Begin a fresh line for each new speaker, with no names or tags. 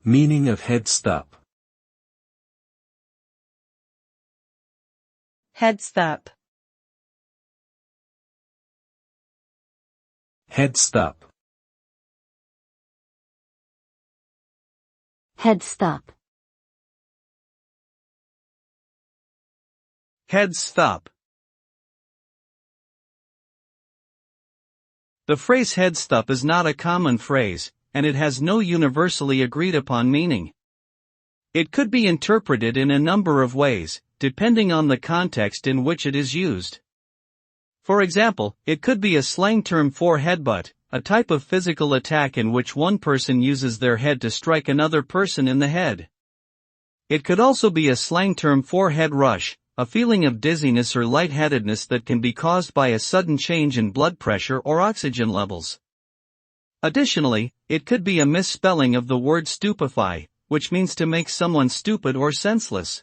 Meaning of head sthup.
Head sthup.
Head sthup.
Head sthup.
Head sthup. The phrase head sthup is not a common phrase, and it has no universally agreed upon meaning. It could be interpreted in a number of ways, depending on the context in which it is used. For example, it could be a slang term for headbutt, a type of physical attack in which one person uses their head to strike another person in the head. It could also be a slang term for head rush, a feeling of dizziness or lightheadedness that can be caused by a sudden change in blood pressure or oxygen levels. Additionally, it could be a misspelling of the word stupefy, which means to make someone stupid or senseless.